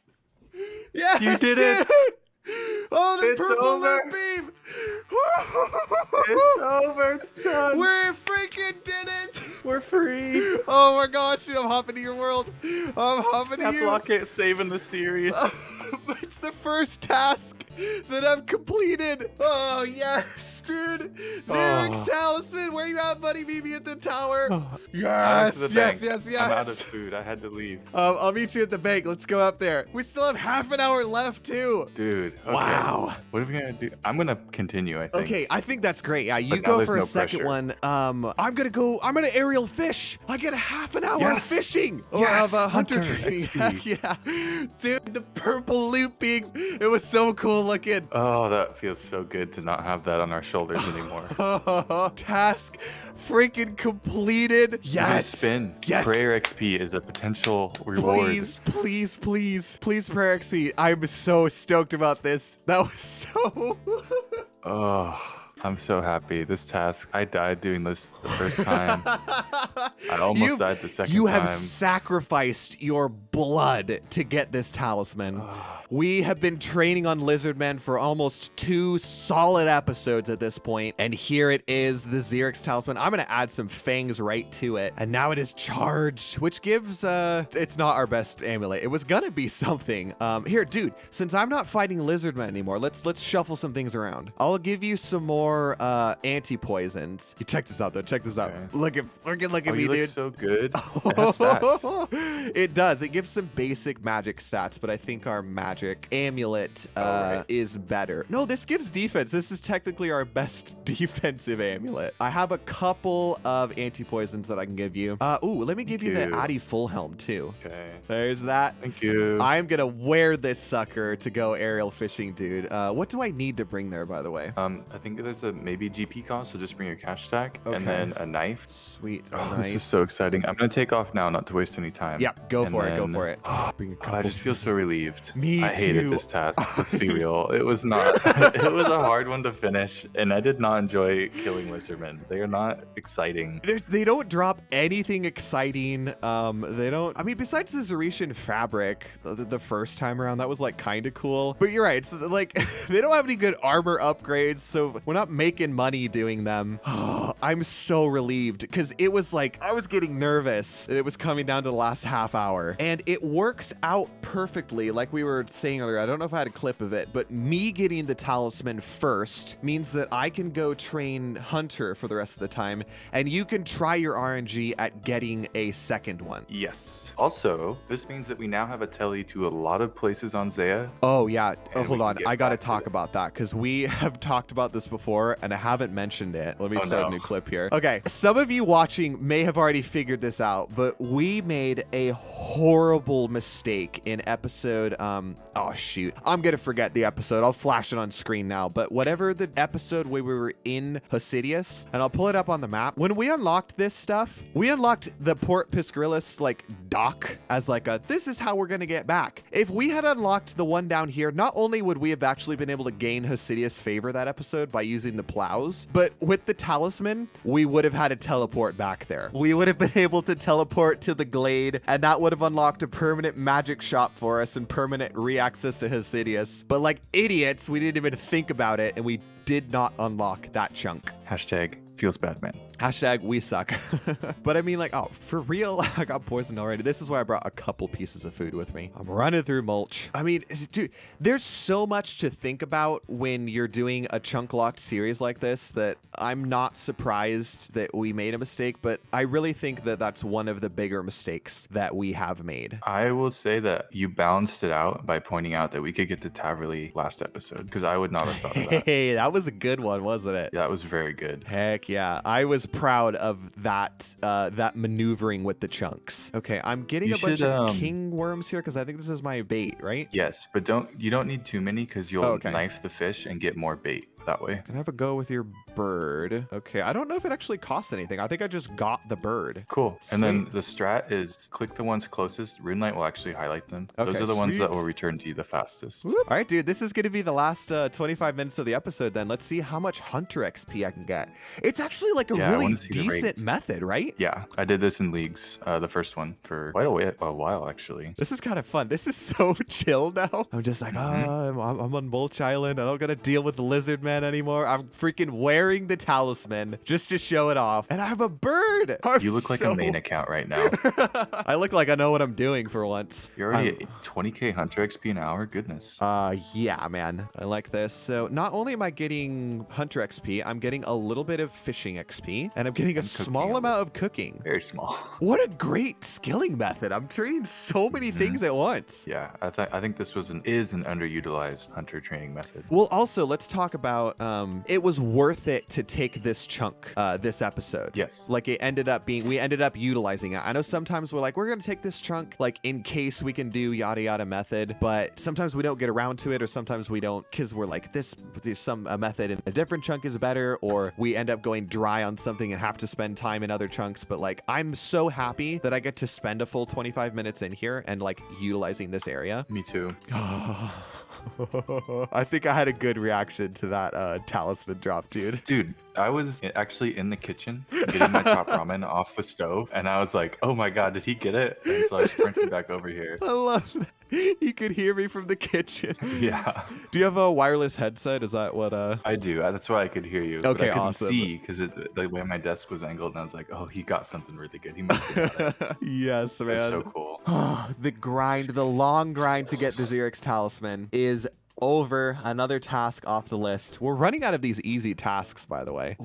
Yes, You did dude! it! Oh, the It's purple over. loop beam! It's over. It's done. We freaking did it! We're free. Oh my gosh, dude, I'm hopping to your world. I'm hopping to Snap you. Rocket saving the series. It's the first task that I've completed. Oh, yes, dude. Xerix Talisman, where you at, buddy? Meet me at the tower. I went to Yes, the yes, bank. yes, yes. I'm out of food. I had to leave. I'll meet you at the bank. Let's go up there. We still have half an hour left, too. Dude. Okay. Wow. What are we going to do? I'm going to continue, I think. Okay, I think that's great. Yeah, you But now go there's for a no second pressure. one. I'm gonna aerial fish. I get a half an hour of Yes. fishing or Yes, of hunter hunter training. XP. Yeah, dude, the purple looping. It was so cool looking. Oh, that feels so good to not have that on our shoulders anymore. Task freaking completed. You're gonna Yes. spin. Yes. Prayer XP is a potential reward. Please, please, please, please, prayer XP. I'm so stoked about this. That was so. Oh, I'm so happy. This task, I died doing this the first time. I almost died the second time. You have sacrificed your blood to get this talisman. We have been training on Lizardmen for almost 2 solid episodes at this point, and here it is, the Xerix Talisman. I'm gonna add some fangs right to it, and now it is charged, which gives, it's not our best amulet. It was gonna be something. Here, dude, since I'm not fighting Lizardmen anymore, let's shuffle some things around. I'll give you some more, anti-poisons. You check this out, though. Check this out. Okay. Look at me, You look dude. so good. It has stats. It does. It gives some basic magic stats, but I think our magic amulet right. is better. No, this gives defense. This is technically our best defensive amulet. I have a couple of anti-poisons that I can give you. Ooh, let me give you the you. Addy full helm too. Okay. There's that. Thank you. I'm gonna wear this sucker to go aerial fishing, dude. What do I need to bring there, by the way? I think there's a maybe GP cost, so just bring your cash stack Okay. and then a knife. Sweet. Oh, Nice. this is so exciting. I'm gonna take off now, not to waste any time. Yeah, go And for it. Go then- for it. Bring a I couple. just feel so relieved. Me I hated too. this task. Let's be real. It was not. It was a hard one to finish, and I did not enjoy killing Lizardmen. They are not exciting. They don't drop anything exciting. They don't. I mean, besides the Zeretian fabric, the first time around, that was like kind of cool. But you're right. It's like they don't have any good armor upgrades, so we're not making money doing them. I'm so relieved because it was like I was getting nervous that it was coming down to the last half hour, and it works out perfectly. Like we were saying earlier, I don't know if I had a clip of it, but me getting the talisman first means that I can go train Hunter for the rest of the time, and you can try your RNG at getting a second one. Yes. Also, this means that we now have a telly to a lot of places on Zeah. Oh yeah. And Hold we on. can get I got to back to talk it. about that because we have talked about this before and I haven't mentioned it. Let me Oh, start no. a new clip here. Okay. Some of you watching may have already figured this out, but we made a horrible mistake in episode, oh shoot. I'm going to forget the episode. I'll flash it on screen now, but whatever the episode where we were in Hosidius, and I'll pull it up on the map. When we unlocked this stuff, we unlocked the Port Piscarillis like dock as like a, this is how we're going to get back. If we had unlocked the one down here, not only would we have actually been able to gain Hosidius favor that episode by using the plows, but with the talisman, we would have had to teleport back there. We would have been able to teleport to the glade, and that would have unlocked a permanent magic shop for us and permanent re-access to Hosidius. But like idiots, we didn't even think about it, and we did not unlock that chunk. Hashtag feels bad, man. Hashtag we suck. But I mean, like, oh, for real, I got poisoned already. This is why I brought a couple pieces of food with me. I'm running through mulch. I mean, dude, there's so much to think about when you're doing a chunk locked series like this that I'm not surprised that we made a mistake, but I really think that that's one of the bigger mistakes that we have made. I will say that you balanced it out by pointing out that we could get to Taverley last episode, because I would not have thought of that. Hey, that was a good one, wasn't it? Yeah, that was very good. Heck yeah. I was proud of that that maneuvering with the chunks. Okay, I'm getting You a bunch should, of king worms here because I think this is my bait, right? Yes, but you don't need too many because you'll Oh, okay. knife the fish and get more bait. that way. Can I have a go with your bird? Okay, I don't know if it actually costs anything. I think I just got the bird. Cool. Sweet. And then the strat is click the ones closest. Runelight will actually highlight them. Okay, Those are the ones that sweet. will return to you the fastest. Whoop. All right, dude, this is going to be the last 25 minutes of the episode then. Let's see how much hunter XP I can get. It's actually like a really decent method, right? Yeah, I did this in leagues, the first one, for quite a while, actually. This is kind of fun. This is so chill now. I'm just like, I'm on Mulch Island. I don't got to deal with the Lizardmen anymore. I'm freaking wearing the talisman just to show it off. And I have a bird. You look like a main account right now. I look like I know what I'm doing for once. You're already at 20k hunter XP an hour? Goodness. Yeah, man. I like this. So not only am I getting hunter XP, I'm getting a little bit of fishing XP, and I'm getting a small amount of cooking. Very small. What a great skilling method. I'm training so many things at once. Yeah, I think this is an underutilized hunter training method. Well, also, let's talk about it was worth it to take this chunk this episode. Yes. Like we ended up utilizing it. I know sometimes we're like, we're gonna take this chunk like in case we can do yada yada method, but sometimes we don't get around to it, or sometimes we don't because we're like there's a method and a different chunk is better, or we end up going dry on something and have to spend time in other chunks. But like I'm so happy that I get to spend a full 25 minutes in here and like utilizing this area. Me too. I think I had a good reaction to that talisman drop, dude. Dude, I was actually in the kitchen getting my top ramen off the stove, and I was like, oh my god, did he get it? And so I sprinted back over here. I love that. You could hear me from the kitchen. Yeah. Do you have a wireless headset? Is that what I do. That's why I could hear you. Okay, but I couldn't awesome. see because the way my desk was angled, and I was like, oh, he got something really good. He must have got it. Yes, man. So cool. The long grind to get the Xerix talisman is over. Another task off the list. We're running out of these easy tasks, by the way.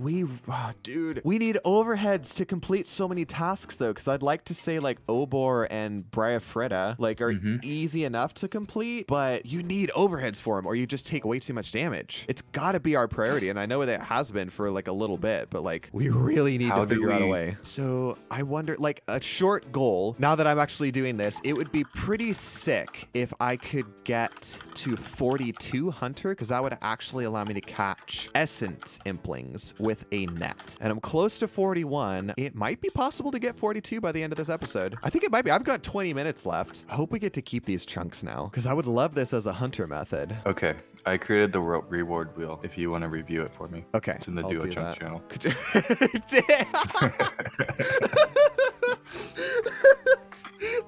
Dude, we need overheads to complete so many tasks though, because I'd like to say like Obor and Briafreda like are easy enough to complete, but you need overheads for them or you just take way too much damage. It's got to be our priority, and I know that it has been for like a little bit, but like we really need to figure out a way. So I wonder, like a short goal, now that I'm actually doing this, it would be pretty sick if I could get to 42 hunter, because that would actually allow me to catch essence implings with a net. And I'm close to 41. It might be possible to get 42 by the end of this episode. I think it might be. I've got 20 minutes left. I hope we get to keep these chunks now, because I would love this as a hunter method. Okay. I created the reward wheel if you want to review it for me. Okay. It's in the Duo Chunk channel.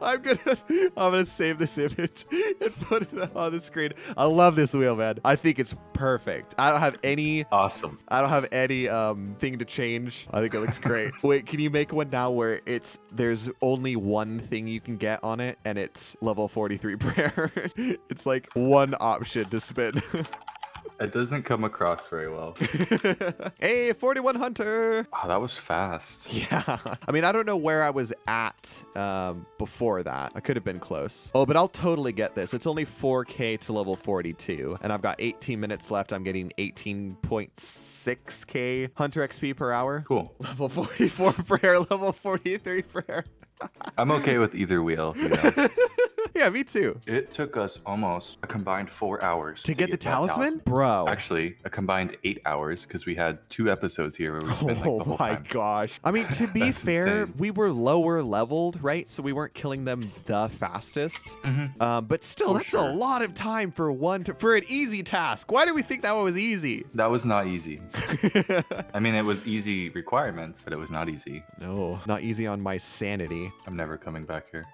I'm gonna save this image and put it on the screen. I love this wheel, man. I think it's perfect. I don't have any awesome. I don't have any thing to change. I think it looks great. Wait, can you make one now where there's only one thing you can get on it and it's level 43 prayer? It's like one option to spin. It doesn't come across very well. Hey, 41 hunter. Oh, that was fast. Yeah. I mean, I don't know where I was at before that. I could have been close. Oh, but I'll totally get this. It's only 4K to level 42, and I've got 18 minutes left. I'm getting 18.6K hunter XP per hour. Cool. Level 44 prayer, level 43 prayer. I'm okay with either wheel, you know. Yeah, me too. It took us almost a combined 4 hours to get the talisman? Bro. Actually, a combined 8 hours because we had 2 episodes here where we spent like the whole time. Oh my gosh. I mean, to be fair, insane. We were lower leveled, right? So we weren't killing them the fastest. But still, that's a lot of time for an easy task. Why do we think that one was easy? That was not easy. I mean, it was easy requirements, but it was not easy. No, not easy on my sanity. I'm never coming back here.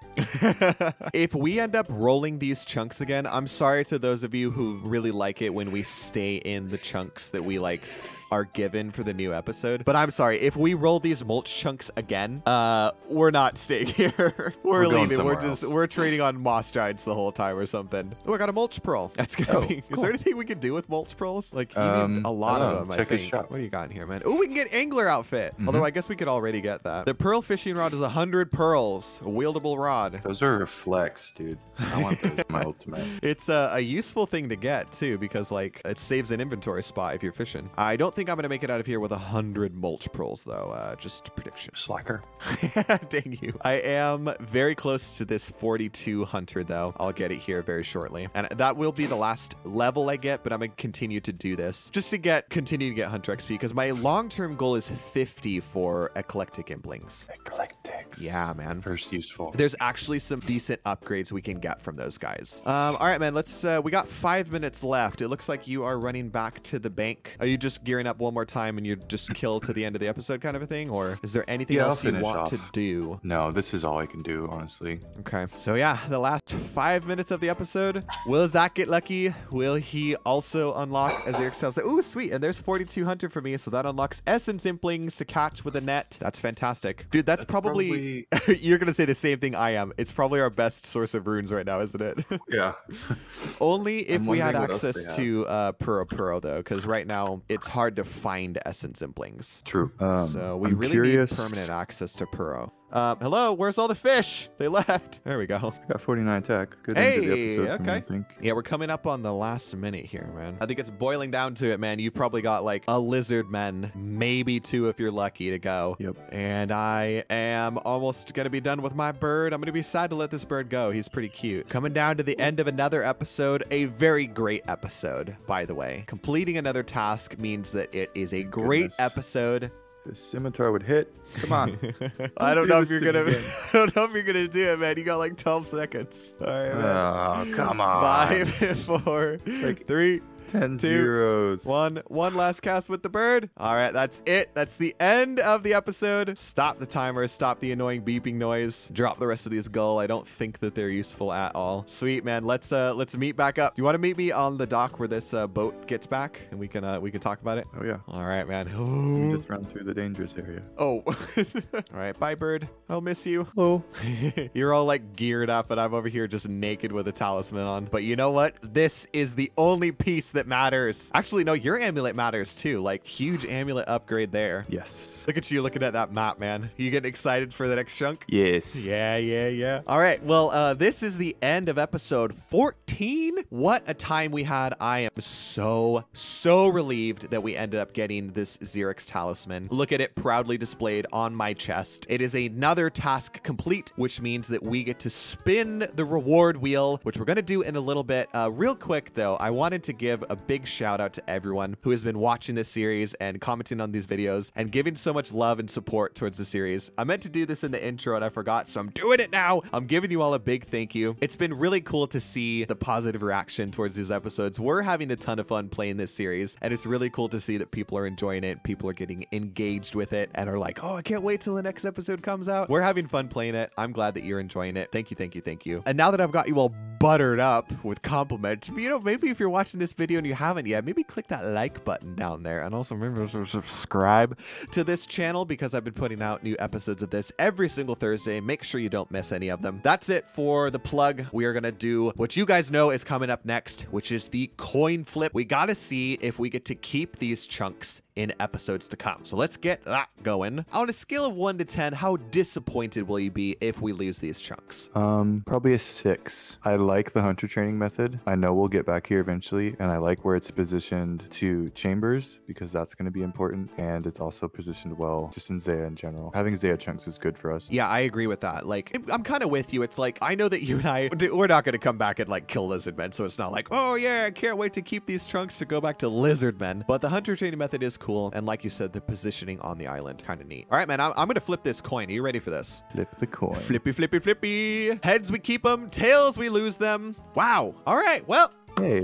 If we end up rolling these chunks again, I'm sorry to those of you who really like it when we stay in the chunks that we like are given for the new episode. But I'm sorry, if we roll these mulch chunks again, we're not staying here. We're leaving. We're trading on moss giants the whole time or something. Oh, I got a mulch pearl. That's gonna be. Cool. Is there anything we can do with mulch pearls? Like, you need a lot of them. I think. What do you got in here, man? Oh, we can get angler outfit. Although I guess we could already get that. The pearl fishing rod is 100 pearls. A wieldable rod. Those are reflex, dude. I want those in my ultimate. It's a useful thing to get too, because like it saves an inventory spot if you're fishing. I don't don't think I'm going to make it out of here with 100 mulch pearls, though. Just prediction. Slacker. Dang you. I am very close to this 42 hunter, though. I'll get it here very shortly. And that will be the last level I get, but I'm going to continue to do this just to continue to get hunter XP, because my long-term goal is 50 for eclectic implings. Eclectics. Yeah, man. First useful. There's actually some decent upgrades we can get from those guys. All right, man, we got 5 minutes left. It looks like you are running back to the bank. Are you just gearing up one more time and you just kill to the end of the episode kind of a thing? Or is there anything else you want to do? No, this is all I can do, honestly. Okay. So yeah, the last 5 minutes of the episode. Will Zach get lucky? Will he also unlock, as Eric says, ooh, sweet. And there's 42 hunter for me. So that unlocks essence implings to catch with a net. That's fantastic. Dude, that's probably you're going to say the same thing I am. It's probably our best source of runes right now, isn't it? Yeah. Only if we had access to Puro though, because right now it's hard to find essence implings. True. So we really need permanent access to Puro. Hello, where's all the fish? They left. There we go. Got 49 attack. Good hey, end to the episode okay. me, I think. Yeah, we're coming up on the last minute here, man. I think it's boiling down to it, man. You've probably got like a Lizardmen, maybe 2 if you're lucky to go. Yep. And I am almost going to be done with my bird. I'm going to be sad to let this bird go. He's pretty cute. Coming down to the end of another episode, a very great episode, by the way. Completing another task means that it is a great episode. The scimitar would hit. Come on. I don't know if you're gonna. I don't know if you're gonna do it, man. You got like 12 seconds. All right, man. Oh, come on. 5, 4, like 3, 10 2, zeros. 1. One last cast with the bird. All right, that's it. That's the end of the episode. Stop the timer. Stop the annoying beeping noise. Drop the rest of these gull. I don't think that they're useful at all. Sweet, man. Let's meet back up. You want to meet me on the dock where this boat gets back, and we can talk about it? Oh yeah. All right, man. We just run through the dangerous area. Oh. All right, bye, bird. I'll miss you. Hello. You're all like geared up, and I'm over here just naked with a talisman on. But you know what? This is the only piece that matters. Actually, no, your amulet matters too. Like, huge amulet upgrade there. Yes. Look at you looking at that map, man. You getting excited for the next chunk? Yes. Yeah. All right, well, this is the end of episode 14. What a time we had. I am so relieved that we ended up getting this Xerix talisman. Look at it proudly displayed on my chest. It is another task complete, which means that we get to spin the reward wheel, which we're going to do in a little bit. Real quick, though, I wanted to give a big shout out to everyone who has been watching this series and commenting on these videos and giving so much love and support towards the series. I meant to do this in the intro and I forgot, so I'm doing it now. I'm giving you all a big thank you. It's been really cool to see the positive reaction towards these episodes. We're having a ton of fun playing this series, and it's really cool to see that people are enjoying it. People are getting engaged with it and are like, oh, I can't wait till the next episode comes out. We're having fun playing it. I'm glad that you're enjoying it. Thank you. And now that I've got you all buttered up with compliments, you know, maybe if you're watching this video and you haven't yet, maybe click that like button down there, and also remember to subscribe to this channel, because I've been putting out new episodes of this every single Thursday. Make sure you don't miss any of them. That's it for the plug. We are gonna do what you guys know is coming up next, which is the coin flip. We gotta see if we get to keep these chunks in episodes to come. So let's get that going. On a scale of 1 to 10, how disappointed will you be if we lose these chunks? Probably a 6. I like the hunter training method. I know we'll get back here eventually, and I like where it's positioned to chambers, because that's going to be important, and it's also positioned well just in Zeah in general. Having Zeah chunks is good for us. Yeah, I agree with that. Like, I'm kind of with you. It's like, I know that you and I, we're not going to come back and like kill Lizardmen, so it's not like, oh yeah, I can't wait to keep these chunks to go back to Lizardmen. But the hunter training method is cool, and like you said, the positioning on the island, kind of neat. All right, man, I'm going to flip this coin. Are you ready for this? Flip the coin. Flippy. Heads, we keep them. Tails, we lose them. Wow. All right, well. Hey.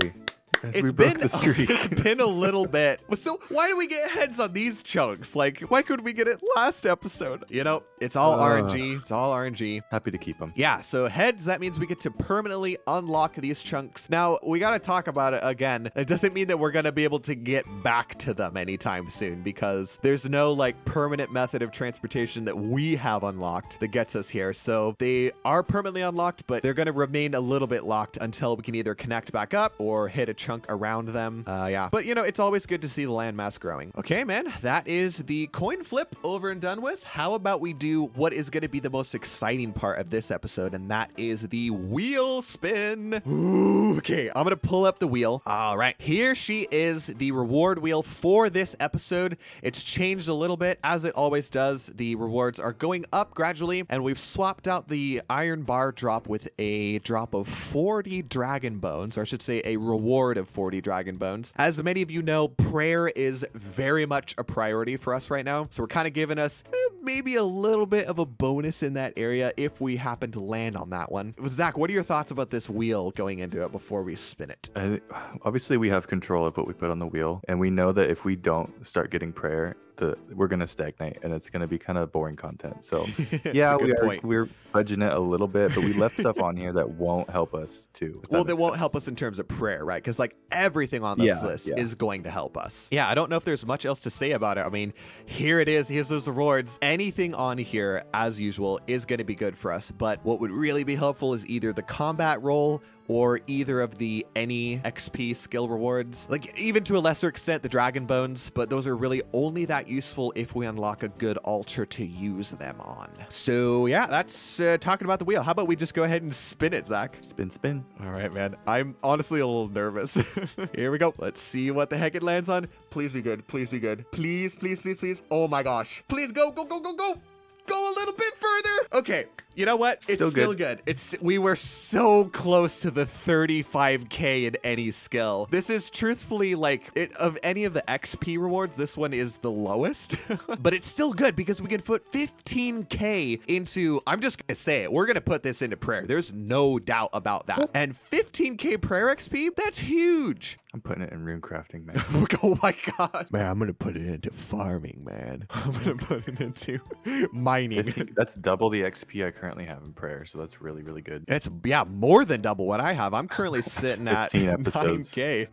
It's been a little bit. So why do we get heads on these chunks? Like, why couldn't we get it last episode? You know, it's all RNG. It's all RNG. Happy to keep them. Yeah, so heads, that means we get to permanently unlock these chunks. Now, we got to talk about it again. It doesn't mean that we're going to be able to get back to them anytime soon, because there's no like permanent method of transportation that we have unlocked that gets us here. So they are permanently unlocked, but they're going to remain a little bit locked until we can either connect back up or hit a chunk chunk around them. Yeah, but you know, it's always good to see the landmass growing. Okay, man, that is the coin flip over and done with. How about we do what is going to be the most exciting part of this episode, and that is the wheel spin. Ooh, okay, I'm gonna pull up the wheel. All right, here she is, the reward wheel for this episode. It's changed a little bit, as it always does. The rewards are going up gradually, and we've swapped out the iron bar drop with a drop of 40 dragon bones, or I should say a reward of 40 dragon bones. As many of you know, prayer is very much a priority for us right now, so we're kind of giving us maybe a little bit of a bonus in that area if we happen to land on that one. Zach, what are your thoughts about this wheel going into it before we spin it? Obviously, we have control of what we put on the wheel, and we know that if we don't start getting prayer, we're going to stagnate, and it's going to be kind of boring content. So yeah, we're fudging it a little bit, but we left stuff on here that won't help us too. Well, they won't help us in terms of prayer, right? Because like everything on this list is going to help us. Yeah, I don't know if there's much else to say about it. I mean, here it is. Here's those rewards. Anything on here, as usual, is going to be good for us. But what would really be helpful is either the combat roll or either of the any XP skill rewards, like even to a lesser extent the dragon bones, but those are really only that useful if we unlock a good altar to use them on. So yeah, that's talking about the wheel. How about we just go ahead and spin it, Zach? Spin. All right, man. I'm honestly a little nervous. Here we go. Let's see what the heck it lands on. Please be good. Please be good. Please, please, please, please. Oh my gosh. Please go. Go a little bit further. Okay. You know what? It's still good. We were so close to the 35k in any skill. This is truthfully like of any of the XP rewards, this one is the lowest, but it's still good because we can put 15k into, I'm just gonna say it, we're gonna put this into prayer. There's no doubt about that. And 15k prayer XP, that's huge. I'm putting it in rune crafting, man. Oh my god. Man, I'm gonna put it into farming, man. I'm gonna put it into mining. That's double the XP I currently have in prayer, so that's really, really good. It's more than double what I have. I'm currently sitting at 9k.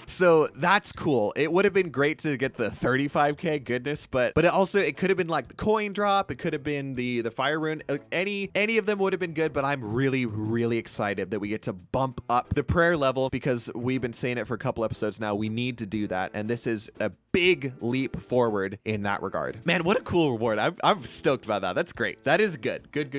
So that's cool. It would have been great to get the 35k goodness, but it could have been like the coin drop. It could have been the fire rune. Any of them would have been good, but I'm really, really excited that we get to bump up the prayer level because we've been saying it for a couple episodes now. We need to do that, and this is a big leap forward in that regard. Man, what a cool reward. I'm stoked about that. That's great. That is good. Good.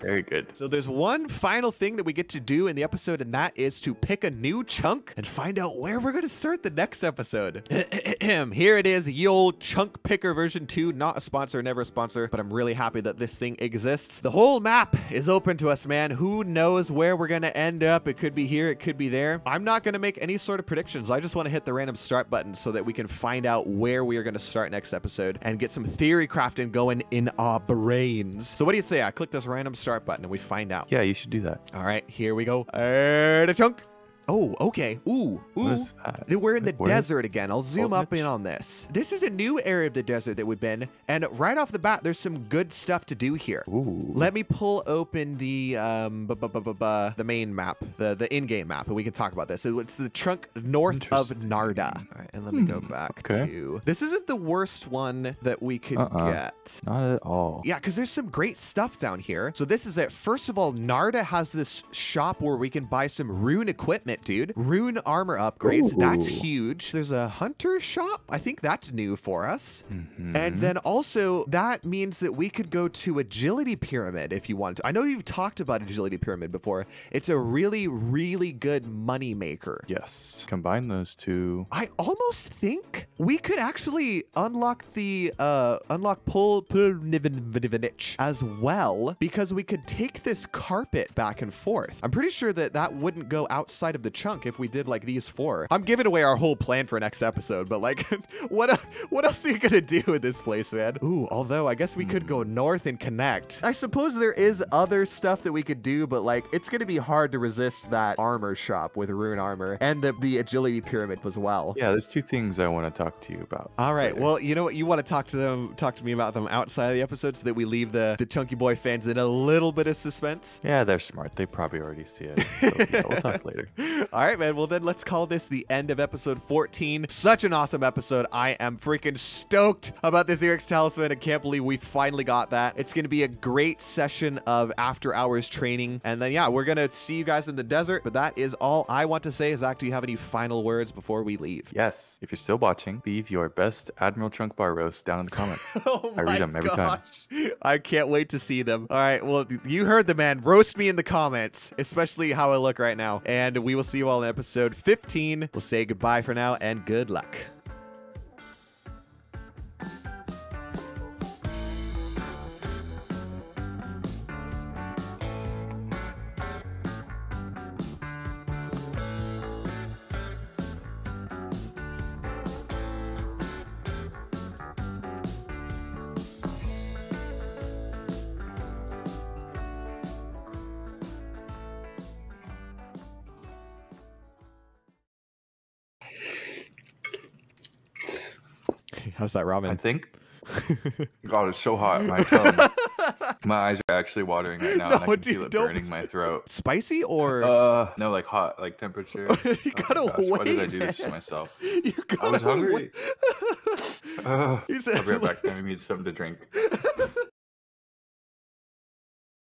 Very good. So there's one final thing that we get to do in the episode, and that is to pick a new chunk and find out where we're going to start the next episode. Here it is, ye old chunk picker version 2. Not a sponsor, never a sponsor, but I'm really happy that this thing exists. The whole map is open to us, man. Who knows where we're going to end up? It could be here, it could be there. I'm not going to make any sort of predictions. I just want to hit the random start button so that we can find out where we are going to start next episode and get some theory crafting going in our brains. So what do you say? I click this random start button and we find out. Yeah, you should do that. All right, here we go. The chunk. Oh, okay. Ooh. What is that? We're in the desert again. I'll zoom up in on this. This is a new area of the desert that we've been, and right off the bat, there's some good stuff to do here. Ooh. Let me pull open the main map, the in-game map, and we can talk about this. So it's the chunk north of Narda. All right, and let me go back to... This isn't the worst one that we could get. Not at all. Yeah, because there's some great stuff down here. So this is it. First of all, Narda has this shop where we can buy some rune equipment, dude. Rune armor upgrades. Ooh. That's huge. There's a hunter shop. I think that's new for us. And then also that means that we could go to agility pyramid if you want to. I know you've talked about agility pyramid before. It's a really, really good money maker. Yes. Combine those two. I almost think we could actually unlock the pull as well, because we could take this carpet back and forth. I'm pretty sure that wouldn't go outside of the chunk if we did like these 4. I'm giving away our whole plan for next episode, but like what else are you gonna do with this place, man? Ooh, although I guess we could go north and connect. I suppose there is other stuff that we could do, but like it's gonna be hard to resist that armor shop with rune armor and the agility pyramid as well. Yeah, there's 2 things I want to talk to you about. All right, well, you know what, you want to talk to me about them outside of the episode so that we leave the Chunky Boy fans in a little bit of suspense. Yeah, they're smart. They probably already see it. So, yeah, we'll talk later. All right, man. Well, then let's call this the end of episode 14. Such an awesome episode. I am freaking stoked about this Eric's Talisman. I can't believe we finally got that. It's going to be a great session of after hours training. And then, yeah, we're going to see you guys in the desert. But that is all I want to say. Zach, do you have any final words before we leave? Yes. If you're still watching, leave your best Admiral Trunk Bar roast down in the comments. Oh I read them every time. I can't wait to see them. All right. Well, you heard the man. Roast me in the comments, especially how I look right now. And we will see you all in episode 15. We'll say goodbye for now and good luck. How's that ramen? I think. God, it's so hot. My tongue. My eyes are actually watering right now, and I can feel it burning my throat. Spicy or? No, like hot, like temperature. You gotta wait. Why did I do this to myself? You gotta I was hungry. He said, I'll be right back. I need something to drink.